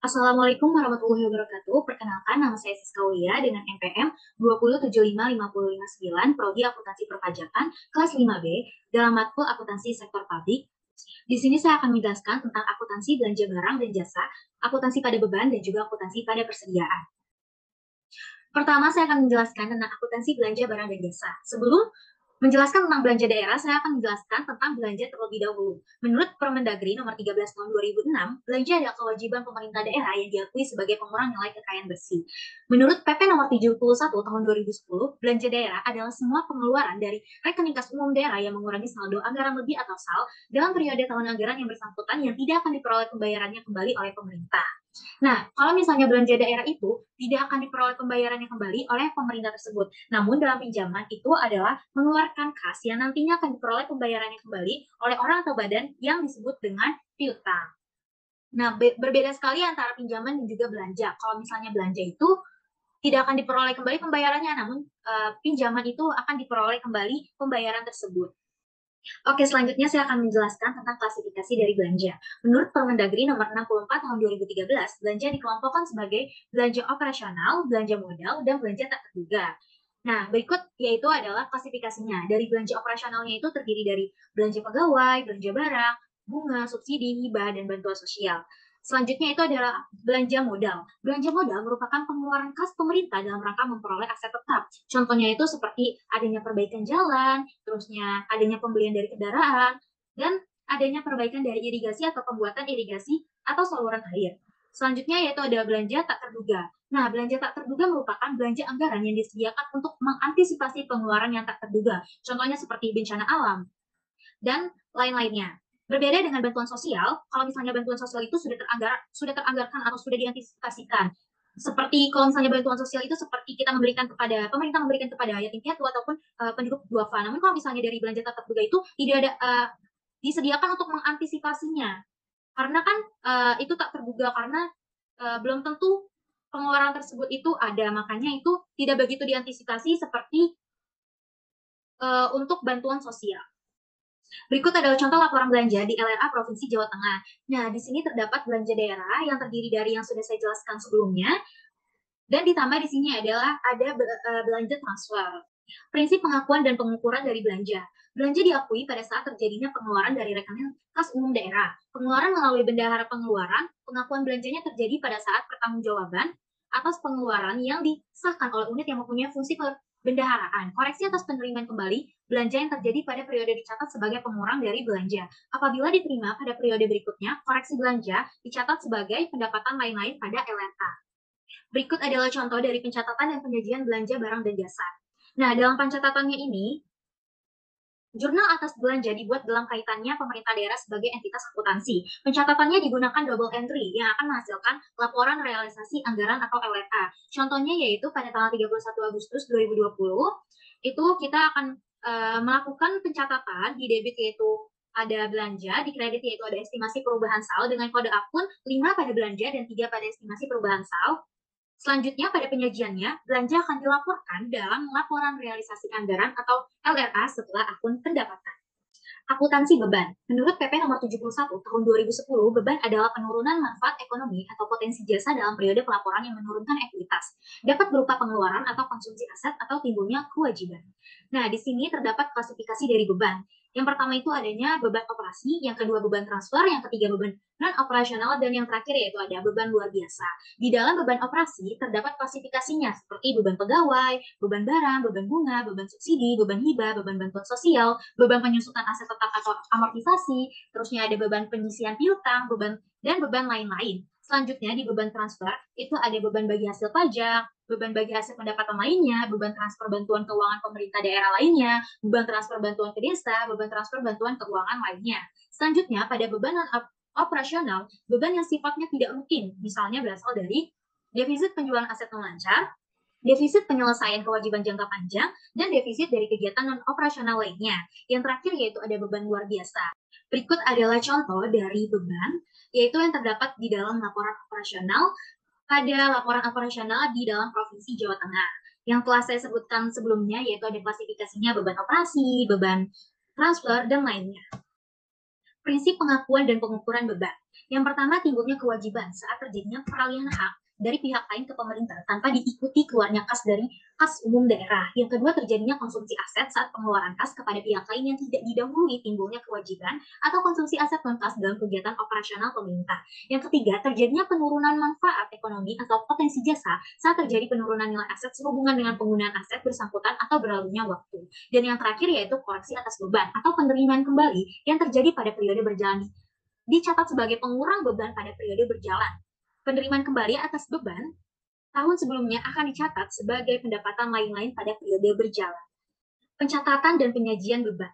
Assalamualaikum warahmatullahi wabarakatuh. Perkenalkan, nama saya Siska Lia dengan NPM 2075559, Prodi Akuntansi Perpajakan, kelas 5B, dalam matkul Akuntansi Sektor Publik. Di sini saya akan menjelaskan tentang akuntansi belanja barang dan jasa, akuntansi pada beban, dan juga akuntansi pada persediaan. Pertama, saya akan menjelaskan tentang akuntansi belanja barang dan jasa. Sebelum menjelaskan tentang belanja daerah, saya akan menjelaskan tentang belanja terlebih dahulu. Menurut Permendagri nomor 13 tahun 2006, belanja adalah kewajiban pemerintah daerah yang diakui sebagai pengurang nilai kekayaan bersih. Menurut PP nomor 71 tahun 2010, belanja daerah adalah semua pengeluaran dari rekening kas umum daerah yang mengurangi saldo anggaran lebih atau SAL dalam periode tahun anggaran yang bersangkutan yang tidak akan diperoleh pembayarannya kembali oleh pemerintah. Nah, kalau misalnya belanja daerah itu tidak akan diperoleh pembayarannya kembali oleh pemerintah tersebut. Namun dalam pinjaman itu adalah mengeluarkan kas yang nantinya akan diperoleh pembayarannya kembali oleh orang atau badan yang disebut dengan piutang. Nah, berbeda sekali antara pinjaman dan juga belanja. Kalau misalnya belanja itu tidak akan diperoleh kembali pembayarannya, namun pinjaman itu akan diperoleh kembali pembayaran tersebut. Oke, selanjutnya saya akan menjelaskan tentang klasifikasi dari belanja. Menurut Permendagri nomor 64 tahun 2013, belanja dikelompokkan sebagai belanja operasional, belanja modal, dan belanja tak terduga. Nah, berikut yaitu adalah klasifikasinya. Dari belanja operasionalnya itu terdiri dari belanja pegawai, belanja barang, bunga, subsidi, hibah, dan bantuan sosial. Selanjutnya itu adalah belanja modal. Belanja modal merupakan pengeluaran kas pemerintah dalam rangka memperoleh aset tetap. Contohnya itu seperti adanya perbaikan jalan, terusnya adanya pembelian dari kendaraan, dan adanya perbaikan dari irigasi atau pembuatan irigasi atau saluran air. Selanjutnya yaitu ada belanja tak terduga. Nah, belanja tak terduga merupakan belanja anggaran yang disediakan untuk mengantisipasi pengeluaran yang tak terduga. Contohnya seperti bencana alam dan lain-lainnya. Berbeda dengan bantuan sosial, kalau misalnya bantuan sosial itu sudah teranggarkan atau sudah diantisipasikan. Seperti kalau misalnya bantuan sosial itu seperti kita memberikan kepada pemerintah memberikan kepada yatim piatu ataupun penduduk duafa. Namun kalau misalnya dari belanja tak terduga itu tidak ada disediakan untuk mengantisipasinya. Karena kan itu tak terduga karena belum tentu pengeluaran tersebut itu ada, makanya itu tidak begitu diantisipasi seperti untuk bantuan sosial. Berikut adalah contoh laporan belanja di LRA Provinsi Jawa Tengah. Nah, di sini terdapat belanja daerah yang terdiri dari yang sudah saya jelaskan sebelumnya, dan ditambah di sini adalah ada belanja transfer. Prinsip pengakuan dan pengukuran dari belanja. Belanja diakui pada saat terjadinya pengeluaran dari rekening kas umum daerah. Pengeluaran melalui bendahara pengeluaran, pengakuan belanjanya terjadi pada saat pertanggungjawaban atas pengeluaran yang disahkan oleh unit yang mempunyai fungsi bendaharaan. Koreksi atas penerimaan kembali belanja yang terjadi pada periode dicatat sebagai pengurang dari belanja. Apabila diterima pada periode berikutnya, koreksi belanja dicatat sebagai pendapatan lain-lain pada LNA. Berikut adalah contoh dari pencatatan dan penyajian belanja barang dan jasa. Nah, dalam pencatatannya ini, jurnal atas belanja dibuat dalam kaitannya pemerintah daerah sebagai entitas akuntansi. Pencatatannya digunakan double entry yang akan menghasilkan laporan realisasi anggaran atau LRA. Contohnya yaitu pada tanggal 31 Agustus 2020, itu kita akan melakukan pencatatan di debit yaitu ada belanja, di kredit yaitu ada estimasi perubahan saldo dengan kode akun 5 pada belanja dan 3 pada estimasi perubahan saldo. Selanjutnya, pada penyajiannya, belanja akan dilaporkan dalam laporan realisasi anggaran atau LRA setelah akun pendapatan. Akuntansi beban. Menurut PP nomor 71 tahun 2010, beban adalah penurunan manfaat ekonomi atau potensi jasa dalam periode pelaporan yang menurunkan ekuitas. Dapat berupa pengeluaran atau konsumsi aset atau timbulnya kewajiban. Nah, di sini terdapat klasifikasi dari beban. Yang pertama itu adanya beban operasi, yang kedua beban transfer, yang ketiga beban non-operasional, dan yang terakhir yaitu ada beban luar biasa. Di dalam beban operasi terdapat klasifikasinya seperti beban pegawai, beban barang, beban bunga, beban subsidi, beban hibah, beban bantuan sosial, beban penyusutan aset tetap atau amortisasi, terusnya ada beban penyisian piutang, dan beban lain-lain. Selanjutnya di beban transfer itu ada beban bagi hasil pajak, beban bagi hasil pendapatan lainnya, beban transfer bantuan keuangan pemerintah daerah lainnya, beban transfer bantuan ke desa, beban transfer bantuan keuangan lainnya. Selanjutnya pada beban operasional, beban yang sifatnya tidak rutin, misalnya berasal dari defisit penjualan aset non lancar, defisit penyelesaian kewajiban jangka panjang, dan defisit dari kegiatan non-operasional lainnya. Yang terakhir yaitu ada beban luar biasa. Berikut adalah contoh dari beban, yaitu yang terdapat di dalam laporan operasional pada laporan operasional di dalam Provinsi Jawa Tengah. Yang telah saya sebutkan sebelumnya, yaitu ada klasifikasinya beban operasi, beban transfer, dan lainnya. Prinsip pengakuan dan pengukuran beban. Yang pertama, timbulnya kewajiban saat terjadinya peralihan hak dari pihak lain ke pemerintah tanpa diikuti keluarnya kas dari kas umum daerah. Yang kedua, terjadinya konsumsi aset saat pengeluaran kas kepada pihak lain yang tidak didahului timbulnya kewajiban atau konsumsi aset non-kas dalam kegiatan operasional pemerintah. Yang ketiga, terjadinya penurunan manfaat ekonomi atau potensi jasa saat terjadi penurunan nilai aset sehubungan dengan penggunaan aset bersangkutan atau berlalunya waktu. Dan yang terakhir yaitu koreksi atas beban atau penerimaan kembali yang terjadi pada periode berjalan dicatat sebagai pengurang beban pada periode berjalan. Penerimaan kembali atas beban tahun sebelumnya akan dicatat sebagai pendapatan lain-lain pada periode berjalan. Pencatatan dan penyajian beban.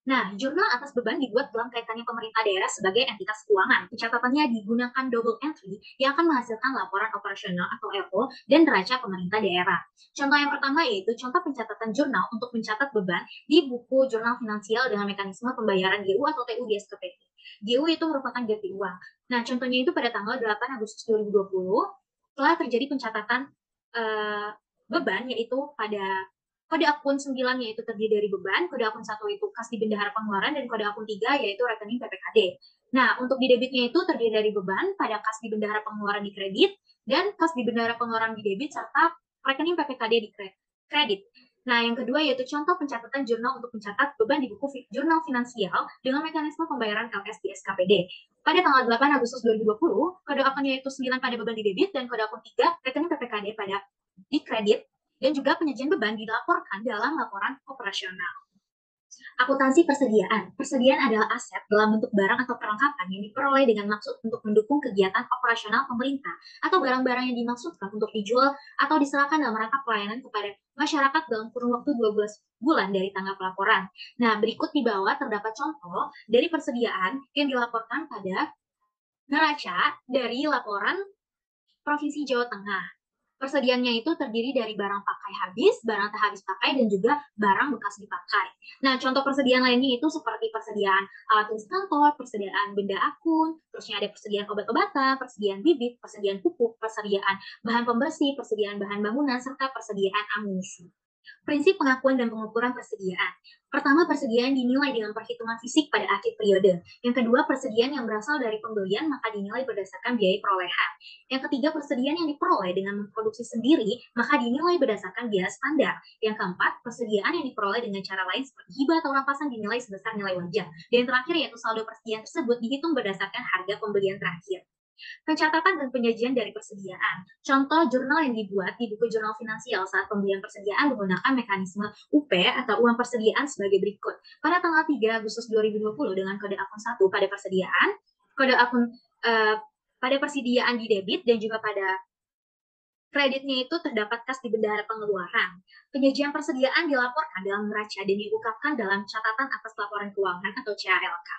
Nah, jurnal atas beban dibuat dalam kaitannya pemerintah daerah sebagai entitas keuangan. Pencatatannya digunakan double entry yang akan menghasilkan laporan operasional atau LO dan neraca pemerintah daerah. Contoh yang pertama yaitu contoh pencatatan jurnal untuk mencatat beban di buku jurnal finansial dengan mekanisme pembayaran GU atau TU di SKPD. GU itu merupakan ganti uang. Nah, contohnya itu pada tanggal 8 Agustus 2020 telah terjadi pencatatan beban yaitu pada kode akun 9 yaitu terdiri dari beban, kode akun 1 itu kas di bendahara pengeluaran, dan kode akun 3 yaitu rekening PPKD. Nah, untuk di debitnya itu terdiri dari beban pada kas di bendahara pengeluaran di kredit, dan kas di bendahara pengeluaran di debit, serta rekening PPKD di kredit. Nah, yang kedua yaitu contoh pencatatan jurnal untuk mencatat beban di buku jurnal finansial dengan mekanisme pembayaran LS di SKPD. Pada tanggal 8 Agustus 2020, kode akunnya itu 9 pada beban di debit, dan kode akun 3 rekening PPKD pada di kredit, dan juga penyajian beban dilaporkan dalam laporan operasional. Akuntansi persediaan. Persediaan adalah aset dalam bentuk barang atau perlengkapan yang diperoleh dengan maksud untuk mendukung kegiatan operasional pemerintah atau barang-barang yang dimaksudkan untuk dijual atau diserahkan dalam rangka pelayanan kepada masyarakat dalam kurun waktu 12 bulan dari tanggal pelaporan. Nah, berikut di bawah terdapat contoh dari persediaan yang dilaporkan pada neraca dari laporan Provinsi Jawa Tengah. Persediaannya itu terdiri dari barang pakai habis, barang tak habis pakai, dan juga barang bekas dipakai. Nah, contoh persediaan lainnya itu seperti persediaan alat tulis kantor, persediaan benda akun, terusnya ada persediaan obat-obatan, persediaan bibit, persediaan pupuk, persediaan bahan pembersih, persediaan bahan bangunan, serta persediaan amunisi. Prinsip pengakuan dan pengukuran persediaan. Pertama, persediaan dinilai dengan perhitungan fisik pada akhir periode. Yang kedua, persediaan yang berasal dari pembelian maka dinilai berdasarkan biaya perolehan. Yang ketiga, persediaan yang diperoleh dengan memproduksi sendiri maka dinilai berdasarkan biaya standar. Yang keempat, persediaan yang diperoleh dengan cara lain seperti hibah atau rampasan dinilai sebesar nilai wajar. Dan yang terakhir yaitu saldo persediaan tersebut dihitung berdasarkan harga pembelian terakhir. Pencatatan dan penyajian dari persediaan. Contoh jurnal yang dibuat di buku jurnal finansial saat pembelian persediaan menggunakan mekanisme UP atau uang persediaan sebagai berikut. Pada tanggal 3 Agustus 2020 dengan kode akun 1 pada persediaan, kode akun pada persediaan di debit, dan juga pada kreditnya itu terdapat kas di bendahara pengeluaran. Penyajian persediaan dilaporkan dalam neraca dan diungkapkan dalam catatan atas laporan keuangan atau CALK.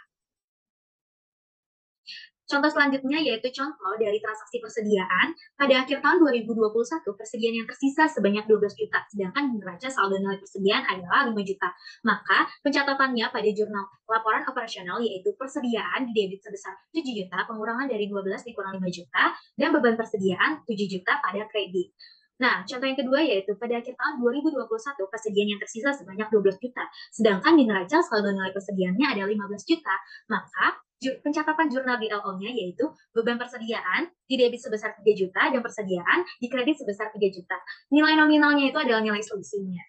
Contoh selanjutnya yaitu contoh dari transaksi persediaan. Pada akhir tahun 2021, persediaan yang tersisa sebanyak 12 juta, sedangkan neraca saldo nilai persediaan adalah 5 juta. Maka pencatatannya pada jurnal laporan operasional yaitu persediaan di debit sebesar 7 juta, pengurangan dari 12 dikurang 5 juta, dan beban persediaan 7 juta pada kredit. Nah, contoh yang kedua yaitu pada akhir tahun 2021, persediaan yang tersisa sebanyak 12 juta, sedangkan di neraca saldo nilai persediaannya ada 15 juta. Maka pencatatan jurnal di LO-nya yaitu beban persediaan di debit sebesar 3 juta dan persediaan di kredit sebesar 3 juta. Nilai nominalnya itu adalah nilai selisihnya.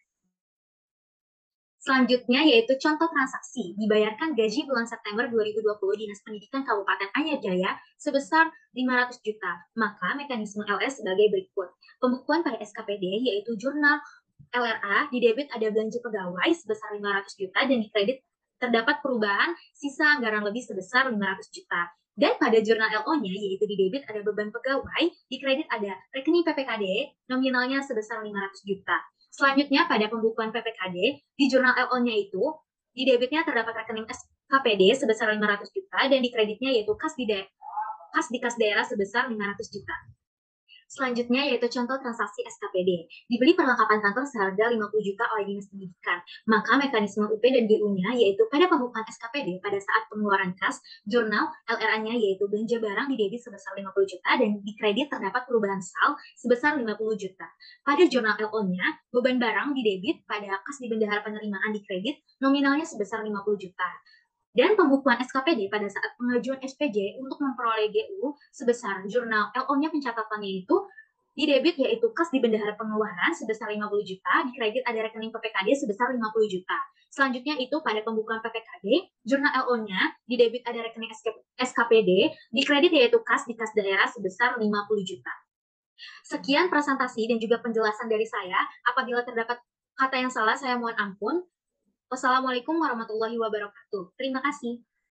Selanjutnya yaitu contoh transaksi. Dibayarkan gaji bulan September 2020 Dinas Pendidikan Kabupaten Anyar Jaya sebesar 500 juta. Maka mekanisme LS sebagai berikut. Pembukuan pada SKPD yaitu jurnal LRA, di debit ada belanja pegawai sebesar 500 juta dan di kredit terdapat perubahan sisa anggaran lebih sebesar 500 juta. Dan pada jurnal LO-nya, yaitu di debit ada beban pegawai, di kredit ada rekening PPKD, nominalnya sebesar 500 juta. Selanjutnya, pada pembukuan PPKD, di jurnal LO-nya itu, di debitnya terdapat rekening SKPD sebesar 500 juta, dan di kreditnya yaitu kas di kas daerah sebesar 500 juta. Selanjutnya yaitu contoh transaksi SKPD. Dibeli perlengkapan kantor seharga 50 juta oleh Dinas Pendidikan. Maka mekanisme UP dan GU-nya yaitu pada pembukaan SKPD pada saat pengeluaran kas, jurnal LRA-nya yaitu belanja barang di debit sebesar 50 juta dan di kredit terdapat perubahan sal sebesar 50 juta. Pada jurnal LO-nya, beban barang di debit pada kas di bendahara penerimaan di kredit nominalnya sebesar 50 juta. Dan pembukuan SKPD pada saat pengajuan SPJ untuk memperoleh GU sebesar jurnal LO-nya pencatatannya itu di debit yaitu kas di bendahara pengeluaran sebesar 50 juta, di kredit ada rekening PPKD sebesar 50 juta. Selanjutnya itu pada pembukuan PPKD, jurnal LO-nya di debit ada rekening SKPD, di kredit yaitu kas di kas daerah sebesar 50 juta. Sekian presentasi dan juga penjelasan dari saya. Apabila terdapat kata yang salah, saya mohon ampun. Wassalamualaikum warahmatullahi wabarakatuh. Terima kasih.